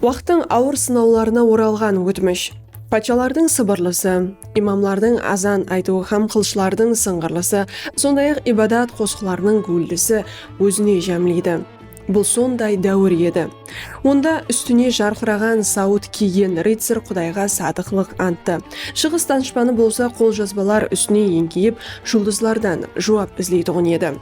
Уақыттың ауыр сынауларына оралған өтміш. Патшалардың сыбырлысы, имамлардың азан айтуы һәм қылшылардың сыңғырлысы, сондай-ақ ибадат қосқыларының гүлдісі өзіне жәмлейді. Бұл сондай дәуір еді. Онда үстіне жарқыраған сауыт киген рыцарь Құдайға садықлық антты. Шығыс данышпаны болса қолжазбалар үстіне еңкейіп, жұлдызлардан жауап іздейтұғын еді.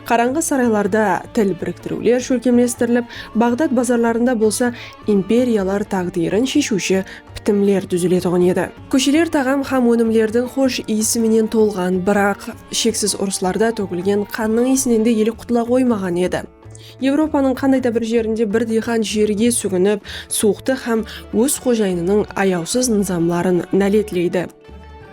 Қараңғы сарайларда тіл біріктірулер шөлкемлестіріліп, Бағдат базарларында болса империялар тағдырын шешуші бітімлер түзілетұғын еді. Көшелер тағам һәм өнімлердің хош иісіменен толған, бірақ шексіз ұрысларда төгілген қанның иісінен де елі құтыла қоймаған еді. Европаның қандай да бір жерінде бір диқан жерге сүгініп, суықты һәм өз қожайынының аяусыз нызамларын нәлетлейді.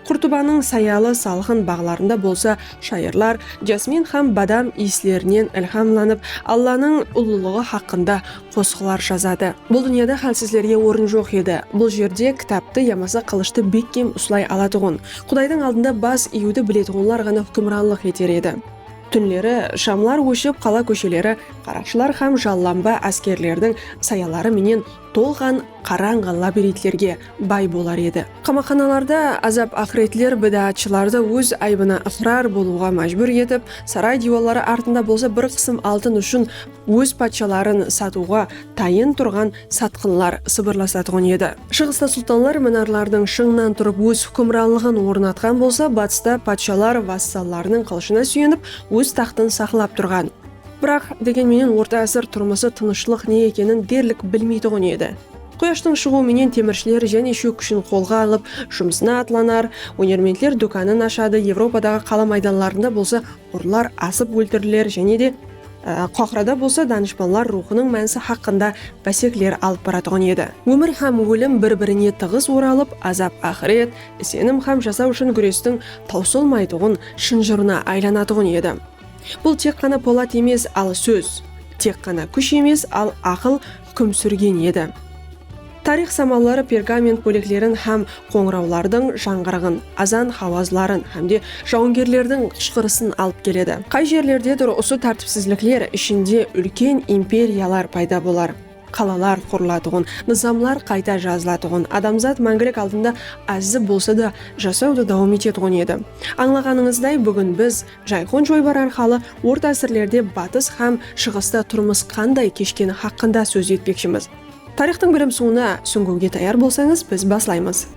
Құртубаның саялы салқын бағларында болса шайырлар жасмин һәм бадам иіслерінен ілхамланып, Алланың ұлылығы хақында қосқылар жазады. Бұл дүнияда хәлсізлерге орын жоқ еді. Бұл жерде кітапты ямаса қылышты беккем ұслай алатұғын. Құдайдың алдында бас июді білетұғынлар ғана хүкімранлық етер еді. Түнлері шамлар өшіп, қала көшелері қарақшылар һәм жалламба әскерлердің саялары менен толған қараңғы лабиритлерге бай болар еді. Қамақаналарда азап ақыретлер бидатшыларды өз айбына ықрар болуға мәжбүр етіп, сарай диуалары артында болса бір қысым алтын үшін өз патшаларын сатуға тайын тұрған сатқынлар сыбырласатұғын еді. Шығыста сұлтанлар мінарлардың шыңнан тұрып өз хүкімранлығын орнатқан болса, батыста патшалар вассалларының қылышына сүйеніп, өз тақтын сақлап тұрған. Бірақ дегенменен орта әсір тұрмысы тынышлық не екенін дерлік білмейтұғын еді. Құяштың шығуыменен теміршілер және шөк күшін қолға алып, жұмысына атланар, өнермендер дүканын ашады. Европадағы қала майданларында болса ұрлар асып өлтірілер, және де қақырада болса данышпанлар рухының мәнісі хақында бәсекелер алып баратұғын еді. Өмір һәм өлім бір-біріне тығыз оралып, азап ақырет, сенім һәм жасау үшін күрестің таусылмайтұғын шынжырына айланатұғын еді. Бұл тек қана полат емес, ал сөз, тек қана күш емес, ал ақыл күм сүрген еді. Тарих самалары пергамент бөлеклерін һәм қоңыраулардың жаңғырығын, азан хавазларын һәмде жауынгерлердің қышқырысын алып келеді. Қай жерлердедір осы тәртіпсізліклер ішінде үлкен империялар пайда болар. Қалалар құрылатұғын, нызамлар қайта жазылатұғын, адамзат мәңгілік алдында әзі болса да жасауды дауам ететұғын еді. Аңлағаныңыздай, бүгін біз Жайқон Жойбар арқалы орта әсірлерде батыс һәм шығыста тұрмыс қандай кешкені хақында сөз етпекшіміз. Тарихтың білім суына сүңгуге таяр болсаңыз, біз баслаймыз.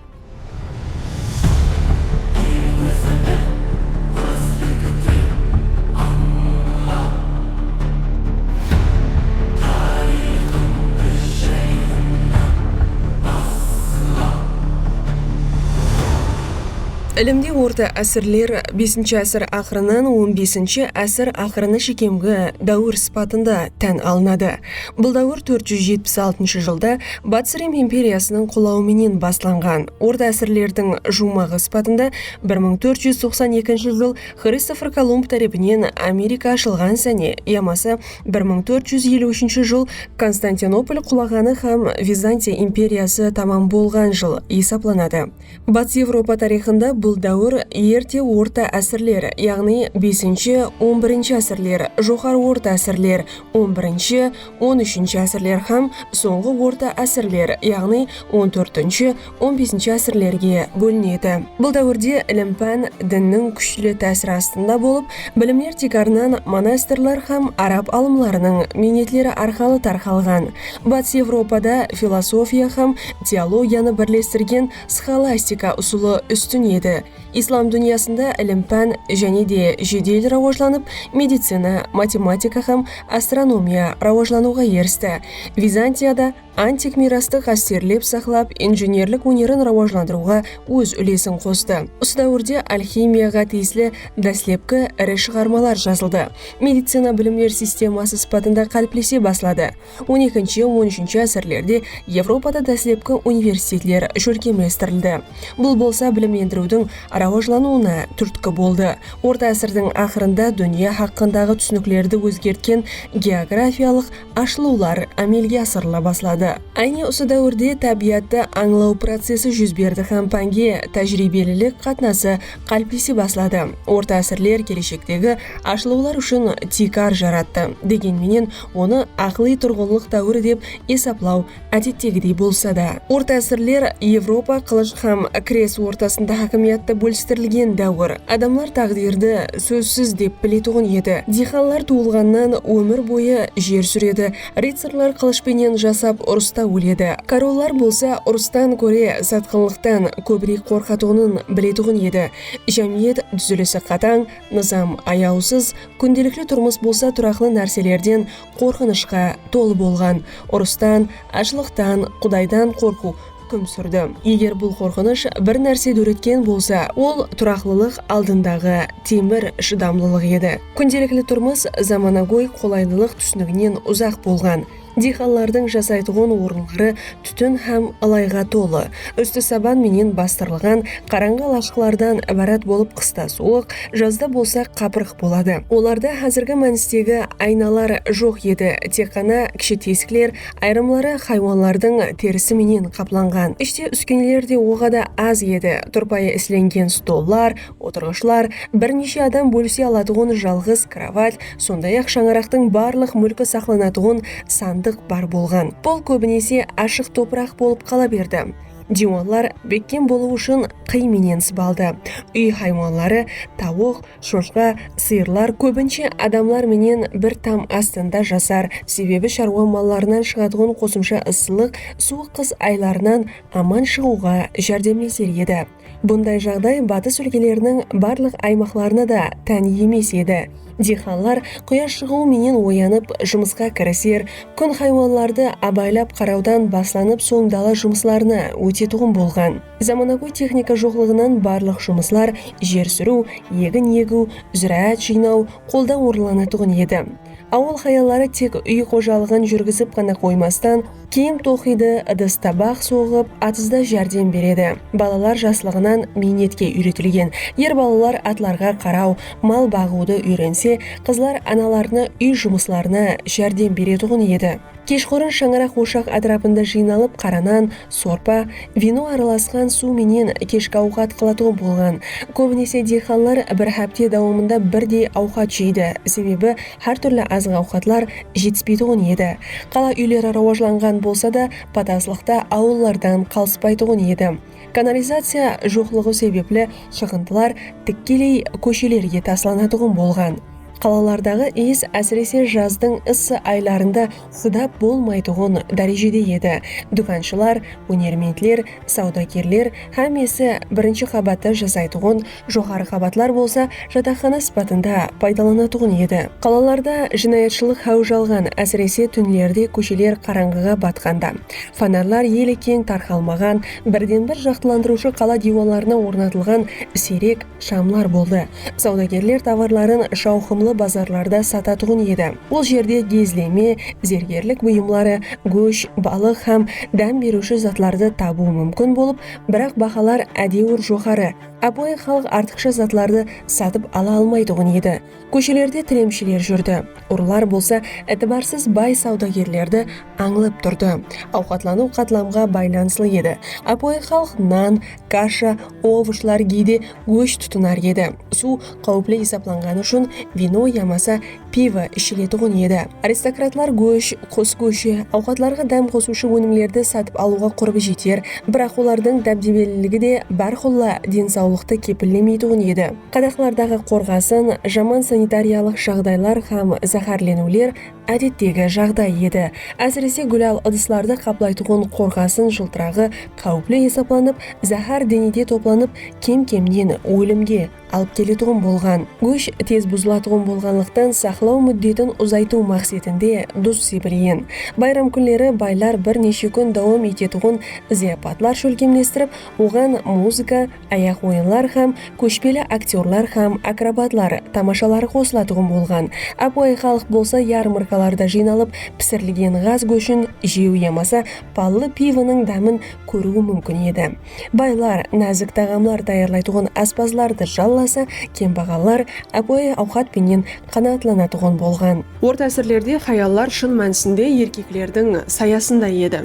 Ілімде орта әсірлер 5-ші әсір ақырынан 15-ші әсір ақырыны шекемгі дәуір сыпатында тән алынады. Бұл дәуір 476 жылда Батыс Рим империясының құлауыменен басланған. Орта әсірлердің жумағы сыпатында 1492 жыл Христофор Колумб тарапынан Америка ашылған сәне, ямасы 1453 жыл Константинополь құлағаны һәм Византия империясы тамам болған жыл есапланады. Батыс Европа тарихында бұл дәуір ерте орта әсірлер, яғни 5-11 әсірлер, жоғары орта әсірлер, 11-13 әсірлер һәм соңғы орта әсірлер, яғни 14-15 әсірлерге бөлінеді. Бұл дәуірде ілім-пән діннің күшлі тәсір астында болып, білімлер текарынан монастырлар һәм араб алымларының минетлері арқалы тарқалған. Батыс Европада философия һәм теологияны бірлестірген схоластика ұсылы үстін еді. Ислам дүниясында ілім-пән және де жедел рауажланып, медицина, математика һәм астрономия рауажлануға ерісті. Византияда антик мирасты қастерлеп сақлап, инженерлік өнерін рауажландыруға өз үлесін қосты. Осы дәуірде алхимияға тиесілі дәслепкі ірі шығармалар жазылды. Медицина білімдер системасы сыпатында қалыплесе баслады. 12-13 әсірлерде Европада дәслепкі университетлер шөлкемлестірілді. Бұл болса білімлендірудің өлкөнүн раважланууна түрткү болду. Орта асырдын акырында дүйнө хакындагы түшүнүклөрдү өзгерткен географиялык ашылуулар амелге асырыла башлады. Айне осы дәуірде табиатты аңлау процесси жүз берди һәм панге тәжрибелілік қатнасы калписи башлады. Орта асырлар келешектеги ашылуулар үчүн тикар жаратты. Дегенменен оны акылый тургунлук дәуірі деп эсаплау адеттегидей болса да. Орта асырлар Европа кылыч һәм крес ортасында хакимиятты бөлүштүрүлгөн дәуір. Адамлар тагдирди сөзсүз деп биле турган еді. Диханлар туулгандан өмір бойы жер сүреді. Рыцарлар кылычпенен жасап уруста өледі. Короллар болса урустан көрө саткынлыктан көбүрөөк коркатуунун биле турган еді. Жамиет түзүлүшү катаң, низам аяусыз, күндөлүктүү турмуш болса тураклуу нерселерден коркунучка толуу болгон. Урустан, ачлыктан, Кудайдан коркуу hukm сүрді. Егер бұл қорқыныш бір нәрсе өткен болса, ол тұрақлылық алдындағы темір шыдамлылық еді. Күнделікті тұрмыс заманауи қолайлылық түсінігінен ұзақ болған. Диханлардың жасайтылған орынлары түтін һәм ылайға толы. Үсті сабан менен бастырылған қараңғы лашқылардан ібарат болып қыста суық, жазда болса қапырық болады. Оларда қазіргі мәністегі айналар жоқ еді. Тек қана кіші тесіклер, айрымлары хайуанлардың терісі менен қапланған. Іште үскенелер де оғада аз еді. Тұрпайы ісленген столлар, отырғышлар, бірнеше адам бөлісе алатығын жалғыз кровать, сондай-ақ шаңырақтың барлық мүлкі сақланатығын сандық бар болған. Бұл көбінесе ашық топырақ болып қала берді. Диванлар беккен болу үшін қый менен сыбалды. Үй хайуанлары, тауық, шошқа, сиырлар көбінше адамлар менен бір там астында жасар. Себебі шаруа малларынан шығатығын қосымша ысылық, суық қыс айларынан аман шығуға жәрдемлесер еді. Бұндай жағдай батыс өлкелерінің барлық аймақтарына да тән емес еді. Диханлар құяш шығуы менен оянып жұмысқа кірісер, күн хайуанларды абайлап қараудан басланып соң дала жұмысларына өтетуін болған. Заманауи техника жоғлығынан барлық жұмыслар жер сүру, егін егу, зираат жинау қолдан орынланатығын еді. Ауыл хаялары тек үй қожалығын жүргізіп қана қоймастан, киім тоқиды, ыдыс табақ соғып, атызда жәрдем береді. Балалар жаслығынан минетке үйретілген. Ер балалар атларға қарау, мал бағуды үйренсе, қызлар аналарына үй жұмысларына жәрдем беретұғын еді. Кешқұрын шаңырақ ошақ атрапында жиналып қаранан, сорпа, вино араласқан су менен кешкі ауқат қылатуы болған. Көбінесе диханлар бір хапте дауымында бірдей ауқат жейді. Себебі әр түрлі азық ауқатлар жетіспейтұғын еді. Қала үйлері рауажланған болса да, патаслықта ауыллардан қалыспайтұғын еді. Канализация жоқлығы себеплі шығынтылар тіккелей көшелерге тасланатұғын болған. Қалалардағы ес әсіресе жаздың ыссы айларында шыдап болмайтұғын дәрежеде еді. Дүканшылар, өнерменділер, саудагерлер һәмесі бірінші қабатта жасайтұғын, жоғары қабатлар болса жатақхана сипатында пайдаланатұғын еді. Қалаларда жинаятшылық хау жалған, әсіресе түнлерде көшелер қараңғыға батқанда. Фонарлар елі кең тарқалмаған, бірден бір жақтыландырушы қала диванларына орнатылған сирек шамлар болды. Саудагерлер товарларын шауқымлы базарларда сататұғын еді. Ол жерде кезлеме, зергерлік бұйымлары, көш, балық һәм дәм беруші затларды табу мүмкін болып, бірақ бағалар әдеуір жоғары. Апойы халық артықша затларды сатып ала алмайтұғын еді. Көшелерде тіремшілер жүрді. Ұрлар болса, әтібарсыз бай саудагерлерді аңлып тұрды. Ауқатлану қатламға байланысылы еді. Апойы халық нан, каша, овышлар кейде көш тұтынар еді. Су қауіплі есапланған үшін вино ямаса пиво ішілетұғын еді. Аристократлар көш, құс көші, ауқатларға дәм қосушы өнімлерді сатып алуға құрбы жетер, бірақ олардың дәбдебелілігі де бар құлла денсаулықты кепіллемейтұғын еді. Қадақлардағы қорғасын, жаман санитариялық жағдайлар һәм захарленулер әдеттегі жағдай еді. Әсіресе гүлал ыдысларды қаплайтұғын қорғасын жылтырағы қауіплі есапланып, захар денеде топланып, кем-кемнен өлімге алып келетұғын болған. Көш тез бұзылатұғын болғанлықтан сахар сақлау мүддетін ұзайту мақсатында дұз себілген. Байрам күнлері байлар бір неше күн давам ететіғын зияпатлар шөлкемлестіріп, оған музыка, аяқ ойынлар хам, көшпелі актерлар хам, акробатлар, тамашалары қосылатығын болған. Апуай халық болса ярмаркаларда жиналып, пісірілген ғаз көшін жеу ямаса паллы пиваның дәмін көруі мүмкін еді. Байлар нәзік тағамлар даярлайтығын аспазларды жалласа, кембағалар апуай ауқат пенен қанатланатығын болған. Орта әсірлерде хаяллар шын мәнісінде еркеклердің саясында еді.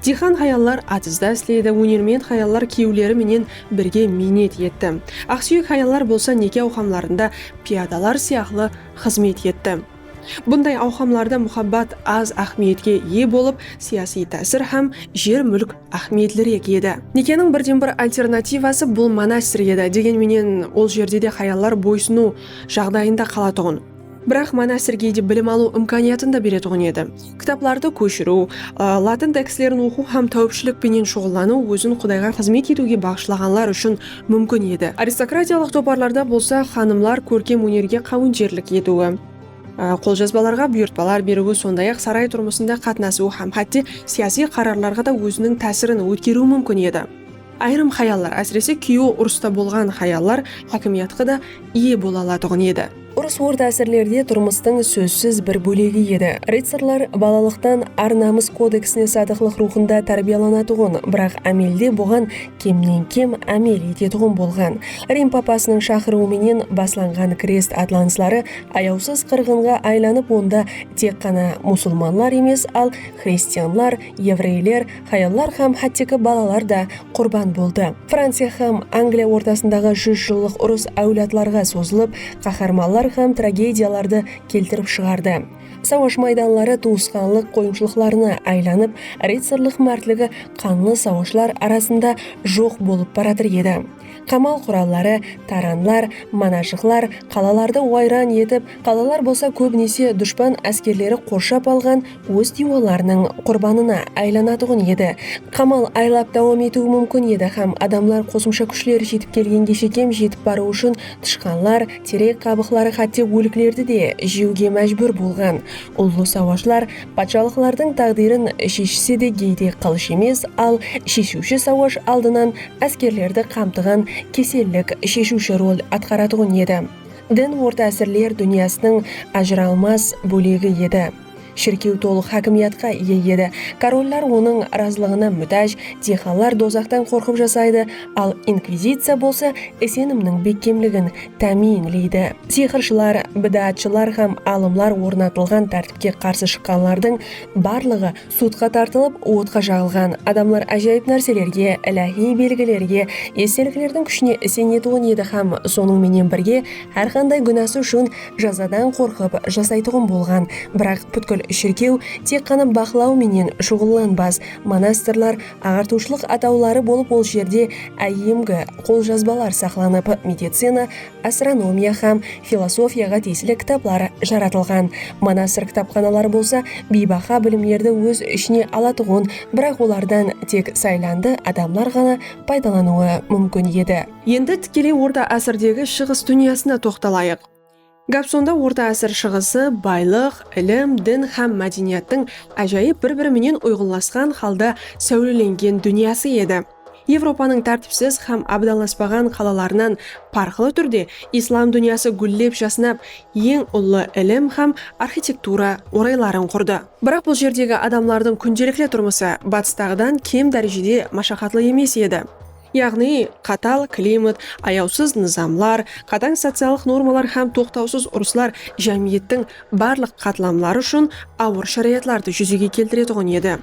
Дихан хаяллар атызда әслейді, өнермен хаяллар кеулері менен бірге минет етті. Ақсүйек хаяллар болса неке ауқамларында пиадалар сияқлы қызмет етті. Бұндай ауқамларда мұхаббат аз ахметке ие болып, сияси тәсір һәм жер мүлк ахметлерек еді. Некенің бірден бір альтернативасы бұл монастыр еді. Дегенменен ол жерде де хаяллар бойсыну жағдайында қалатығын. Бірақ монастырге де білім алу имканиятын да беретіғын еді. Кітапларды көшіру, латын текстілерін оқу һәм тәуіпшілікпенен шұғылану өзін Құдайға қызмет етуге бағышлағанлар үшін мүмкін еді. Аристократиялық топарларда болса ханымлар көркем өнерге қауынжерлік етуі, қолжазбаларға бұйыртпалар беруі, сондай-ақ сарай тұрмысында қатынасуы һәм хатте сияси қарарларға да өзінің тәсірін өткеруі мүмкін еді. Айрым хаяллар, әсіресе күйеуі ұрыста болған хаяллар хакимиятқа да ие бола алатығын еді. Ұрыс орта әсірлерде тұрмыстың сөзсіз бір бөлегі еді. Рыцарлар балалықтан ар-намыс кодексіне садықлық рухында тәрбияланатығын, бірақ әмелде бұған кемнен кем әмел ететіғын болған. Рим папасының шақыруыменен басланған крест атланслары аяусыз қырғынға айланып, онда тек қана мұсылманлар емес, ал христианлар, еврейлер, хаяллар һәм хаттекі балалар да құрбан болды. Франция һәм Англия ортасындағы 100 жылдық ұрыс әулетларға созылып, қаһарманлар һәм трагедияларды келтіріп шығарды. Сауаш майданлары туысқанлық қойымшылықларына айланып, рыцарлық мәртлігі қанлы сауашлар арасында жоқ болып баратыр еді. Қамал құраллары, таранлар, манашықлар қалаларды уайран етіп, қалалар болса көбінесе дұшпан әскерлері қоршап алған өз диуаларының құрбанына айланатығын еді. Қамал айлап давам етуі мүмкін еді һәм адамлар қосымша күшлері жетіп келгенге шекем жетіп бару үшін тышқанлар, терек қабықлары хатте өліктерді де жеуге мәжбүр болған. Ұлы сауашлар патшалықлардың тағдырын шешсе де кейде қылыш емес, ал шешуші сауаш алдынан әскерлерді қамтыған кеселлік шешуші рөл атқаратығын еді. Дін орта әсірлер дүниясының ажыралмас бөлегі еді. Шіркеу толық хакимиятқа ие еді. Короллар оның разылығына мүтәж, дихалар дозақтан қорқып жасайды, ал инквизиция болса сенімнің беккемлігін тәминлейді. Сиқыршылар, бидатшылар һәм алымлар орнатылған тәртіпке қарсы шыққанлардың барлығы сотқа тартылып, отқа жағылған. Адамлар әжайып нәрселерге, иләһи белгілерге, естеліктердің күшіне сенетуін еді һәм соның менен бірге әрқандай күнәсі үшін жазадан қорқып жасайтығын болған. Бірақ бүткіл шіркеу тек қана бақылау менен шұғылданбас. Монастырлар ағартушылық атаулары болып, ол жерде әйемгі қолжазбалар сақланып, медицина, астрономия һәм философияға тиесілі кітаплар жаратылған. Монастыр кітапханалары болса бейбақа білімдерді өз ішіне алатығын, бірақ олардан тек сайланды адамлар ғана пайдалануы мүмкін еді. Енді тікелей орта әсірдегі шығыс дүниясына тоқталайық. Гап сонда орта әсір шығысы байлық, ілім, дін һәм мәдениеттің әжайып бір-біріменен ұйғынласқан халда сәулеленген дүниясы еді. Европаның тәртіпсіз һәм абдаласпаған қалаларынан парқылы түрде ислам дүниясы гүллеп жасынап, ең ұлы ілім һәм архитектура орайларын құрды. Бірақ бұл жердегі адамлардың күнделікті тұрмысы батыстағыдан кем дәрежеде машақатлы емес еді. Яғни қатал климат, аяусыз низамлар, қатаң социалық нормалар һәм тоқтаусыз ұрыслар жәмиеттің барлық қатламлары үшін ауыр шариғатларды жүзеге келтіретұғын еді.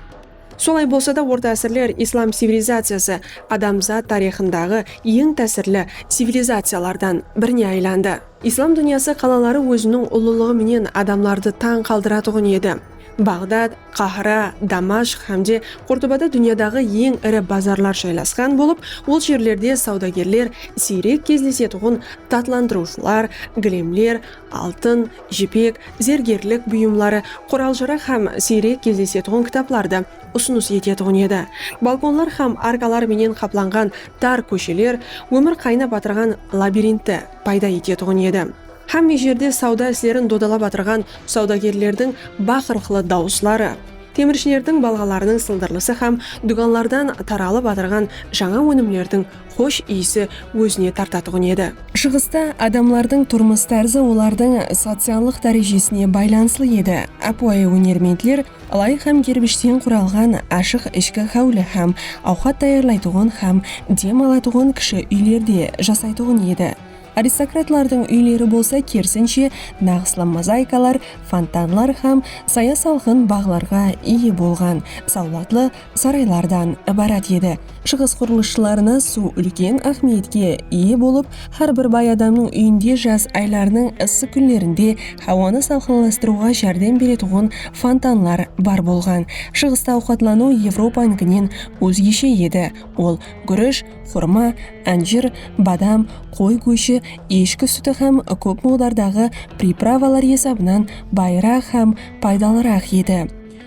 Солай болса да орта әсірлер ислам цивилизациясы адамзат тарихындағы ең тәсірлі цивилизациялардан біріне айланды. Ислам дүниясы қалалары өзінің ұлылығы менен адамларды таң қалдыратұғын еді. Бағдад, Қахра, Дамашқ һәмде Қортобада дүниядағы ең ірі базарлар жайласқан болып, ол жерлерде саудагерлер сирек кездесетұғын татландырушылар, гілемлер, алтын, жіпек, зергерлік бұйымлары, құрал-жарақ һәм сирек кездесетұғын кітапларды ұсыныс ететұғын еді. Балконлар һәм аркалар менен қапланған тар көшелер өмір қайнап батырған лабиринтті пайда ететұғын еді. Hamma жерде сауда ислерин додалап атырган саудагерлердин бакыркылы дауыслары, темирчилердин балгаларынын сылдырлысы һәм дүганлардан таралып атырган жаңа өнімлердің хош иісі өзіне тартатыгын еді. Шығыста адамлардың турмуш тарзы олардың социалдык дәрежесіне байланыслы еді. Апуай өнерменділер лай һәм кербіштен құралған ашық ішкі хәулі һәм аухат даярлайтыгын һәм дем алатыгын кіші үйлерде жасайтыгын еді. Аристократлардың үйлері болса керісінше нағыслы мозаикалар, фонтанлар һәм сая салқын бағларға ие болған саулатлы сарайлардан ібарат еді. Шығыс құрылысшыларына су үлкен ахметке ие болып, һәрбір бай адамның үйінде жаз айларының ыссы күндерінде һауаны салқынластыруға жәрдем беретұғын фонтанлар бар болған. Шығыста ауқатлану Европанікінен өзгеше еді. Ол күріш, хурма, анжир, бадам, қой көші, ешкі сүті һәм көп мудардағы приправалар есабынан байырақ һәм пайдалырақ еді.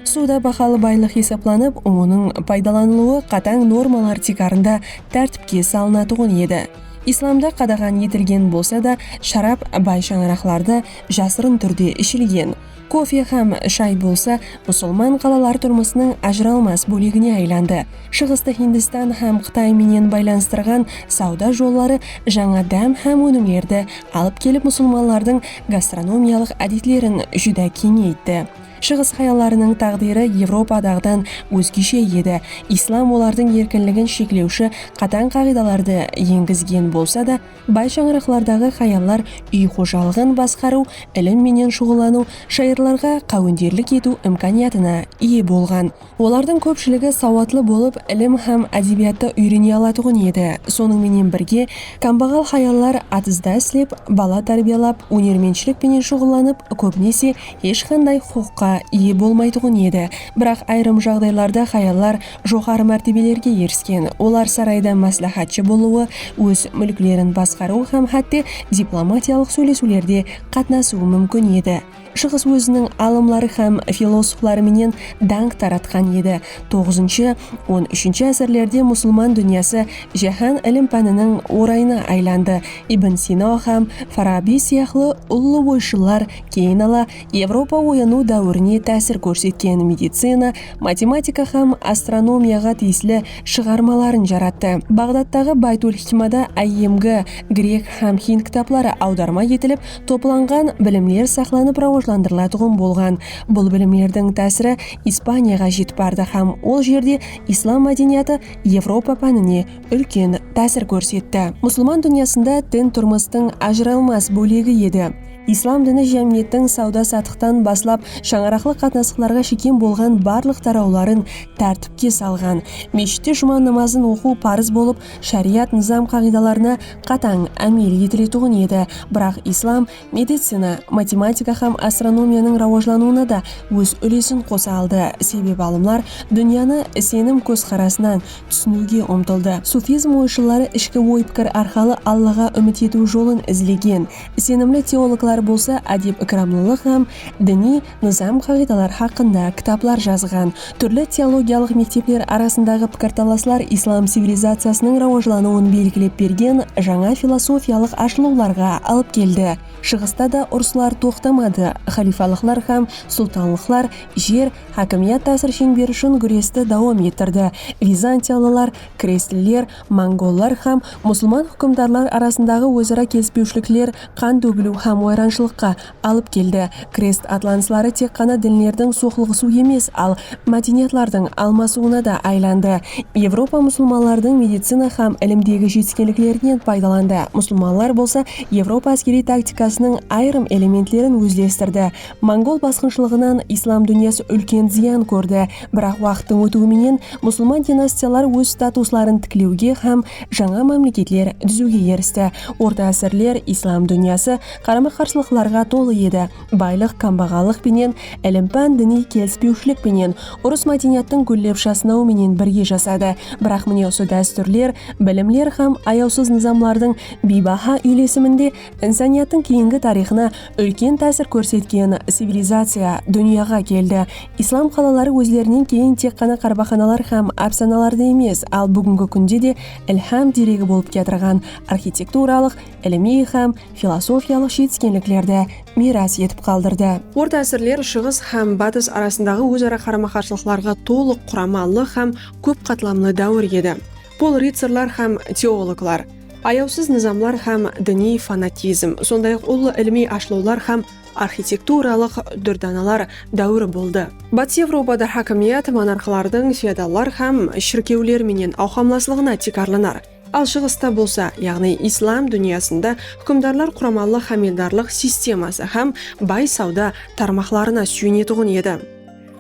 Суда бақалы байлық есапланып, оның пайдаланылуы қатаң нормалар тикарында тәртіпке салынатыгын еді. Исламда қадаған етілген болса да, шарап бай шаңырақларда жасырын түрде ішілген. Кофе һәм шай болса, мұсылман қалалар тұрмысының ажыралмас бөлігіне айланды. Шығысты Хиндистан һәм Қытай менен байланыстырған сауда жоллары жаңа дәм һәм өнімлерді алып келіп мұсылманлардың гастрономиялық әдетлерін жүдә кеңейтті. Шығыс хаяларының тағдыры Европадағыдан өзгеше еді. Ислам олардың еркінлігін шектеуші қатаң қағидаларды енгізген болса да, бай шаңырақлардағы хаялар үй қожалығын басқару, ілім менен шұғылану, шайырларға қауындерлік ету имканиятына ие болған. Олардың көпшілігі сауатлы болып, ілім һәм әдебиятты үйрене алатыгын еді. Соның менен бірге, камбағал хаялар атызда іслеп, бала тәрбиялап, өнерменшілік менен шұғыланып, көбінесе ешқандай құқыққа ие болмайтыгын еді. Бірақ айрым жағдайларда хаялар жоғары мәртебелерге еріскен. Олар сарайда мәслихатшы болуы, өз мүлклерін басқару һәм хәтте дипломатиялық сөйлесулерде қатнасуы мүмкін еді. Шығыс өзінің алымлары һәм философлары менен даңқ таратқан еді. 9-13 әсірлерде мұсылман дүниясы жаһан ілім пәнінің орайына айланды. Ибн Сина һәм Фараби сияқлы ұлы ойшылар кейін ала Европа ояну дәуіріне тәсір көрсеткен медицина, математика һәм астрономияға тиеслі шығармаларын жаратты. Бағдаттағы Байтул Хикмада әйемгі грек һәм хинд кітаплары аударма етіліп, топланған білімлер сақланып рауажландырылатыгын болған. Бұл білімлердің тәсірі Испанияға жетіп барды һәм ол жерде ислам мәдениеті Европа пәніне үлкен тәсір көрсетті. Мұсылман дүниясында дін тұрмыстың ажыралмас бөлігі еді. Ислам діні жәмиеттің сауда-саттықтан баслап шаңырақлы қатынастықтарға шекем болған барлық тарауларын тәртіпке салған. Мешітте жұма намазын оқу парыз болып, шариат низам қағидаларына қатаң әмел етілетуғын еді. Бірақ ислам медицина, математика һәм астрономияның рауажлануына да өз үлесін қоса алды. Себебі ғалымлар дүнияны сенім көзқарасынан түсінуге ұмтылды. Суфизм ойшылары ішкі ой-пікір арқылы Аллаға үміт ету жолын ізлеген. Сенімлі теологлар болса әдеп икрамлылық һәм діни низам қағидалар хақында кітаплар жазған. Түрлі теологиялық мектеплер арасындағы пікірталаслар ислам цивилизациясының рауажлануын белгілеп берген жаңа философиялық ашылуларға алып келді. Шығыста да ұрсылар тоқтамады. Халифалықлар һәм сұлтанлықлар жер хакимият тәсір шеңбері үшін күресті дауам еттірді. Византиялылар, крестлілер, монголлар һәм мұсылман хүкімдарлар арасындағы өзара келіспеушіліктер қан төгілу һәм ойраншылыққа алып келді. Крест атланслары тек қана дінлердің соқылғысу емес, ал мәдениетлардың алмасуына да айланды. Европа мұсылманлардың медицина һәм ілімдегі жетістіктерінен пайдаланды. Мұсылманлар болса Европа әскери тактикасының айрым элементлерін өзлестірді. Монгол басқыншылығынан ислам дүниясы үлкен зиян көрді. Бірақ уақыттың өтуіменен мұсылман династиялар өз статусларын тіклеуге һәм жаңа мемлекетлер түзуге ерісті. Орта әсірлер ислам дүниясы қарама-қарсылықтарға толы еді. Байлық, камбағалық пенен, ілім-пән діни келіспеушілік пенен, ұрыс мәдениеттің гүллеп жасынауы менен бірге жасады. Бірақ міне осы дәстүрлер, білімлер һәм аяусыз низамлардың бейбаха үйлесімінде инсанияттың кейінгі тарихына үлкен тәсір көрсеткен цивилизация дүнияға келді. Ислам қалалары өзлерінен кейін тек қана қарбаханалар һәм әпсаналарды емес, ал бүгінгі күнде де ilham дерегі болып кетірған архитектуралық, ilmiy һәм философиялық жетіскенлік келешектерде мирас етіп қалдырды. Орта әсірлер шығыс һәм батыс арасындағы өзара қарама-қарсылықтарға толық құрамалы һәм көп қатламлы дәуір еді. Бұл рыцарлар һәм теологлар, аяусыз низамлар һәм діни фанатизм, сондай-ақ ұлы ilmiy ашылулар һәм архитектуралық дүрданалар дәуірі болды. Батыс Европада хакимият монархлардың феодаллар һәм шіркеулер менен ауқамласлығына текарланар. Ал шығыста болса, яғни ислам дүниясында хүкімдарлар құрамалы хамилдарлық системасы һәм бай сауда тармақларына сүйенетұғын еді.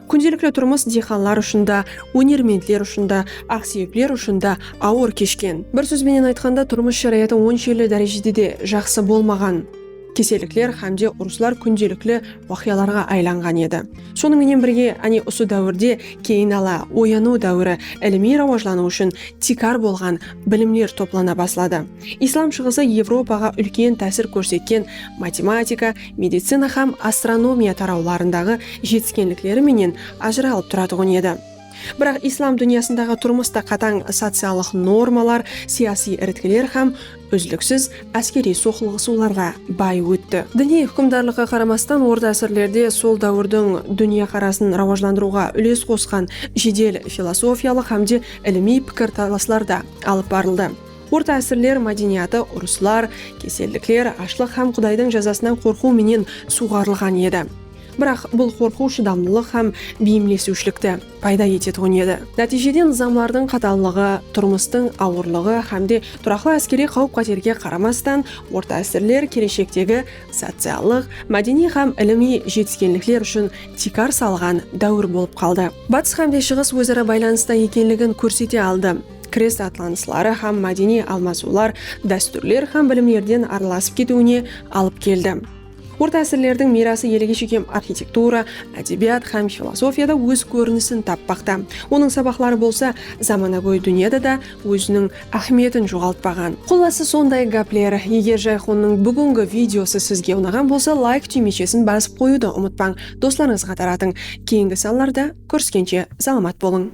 Күнделікті тұрмыс диханлар ұшында, өнерменділер ұшында, ақсүйеклер ұшында ауыр кешкен. Бір сөзбенен айтқанда, тұрмыс шараяты оншелі дәрежеде де жақсы болмаған. Кеселіктер һәмде ұрыслар күнделіклі уақияларға айланған еді. Сонымен бірге, осы дәуірде кейін ала ояну дәуірі ilmiy рауажлану үшін тикар болған білімлер топлана баслады. Ислам шығысы Европаға үлкен тәсір көрсеткен математика, медицина һәм астрономия тарауларындағы жетіскенліктері менен ажыралып тұратұғын еді. Бірақ ислам дүниясындағы тұрмыста қатаң социалдық нормалар, сияси іріткілер һәм үзліксіз әскери соқылғысуларға бай өтті. Діни хүкімдарлыққа қарамастан орта әсірлерде сол дәуірдің дүния қарасын рауажландыруға үлес қосқан жедел философиялық һәмде ilmiy пікірталасларда алып барылды. Орта әсірлер мәдениеті ұрыслар, кеселдіктер, ашлық һәм Құдайдың жазасынан қорқу менен суғарылған еді. Бірақ бұл қорқу шыдамдылық һәм бейімлесушілікті пайда ететұғын еді. Нәтижеден низамлардың қаталлығы, тұрмыстың ауырлығы һәмде тұрақлы әскери қауіп-қатерге қарамастан, орта әсірлер келешектегі социалдық, мәдени һәм ilmiy жетіскенліктер үшін тикар салған дәуір болып қалды. Батыс һәмде шығыс өзара байланыста екенлігін көрсете алды. Крест атланыстары һәм мәдени алмасулар, дәстүрлер һәм білімлерден араласып кетуіне алып келді. Орта әсірлердің мирасы елге шекем архитектура, әдебият һәм философияда өз көрінісін таппақта. Оның сабақлары болса, заманауи дүнияда да өзінің ахметін жоғалтпаған. Құласы сондай гаплер. Егер Жайхонның бүгінгі видеосы сізге ұнаған болса, лайк түймешесін басып қоюды ұмытпаң. Достарыңызға таратың. Кейінгі салаларда көріскенше саламат болың.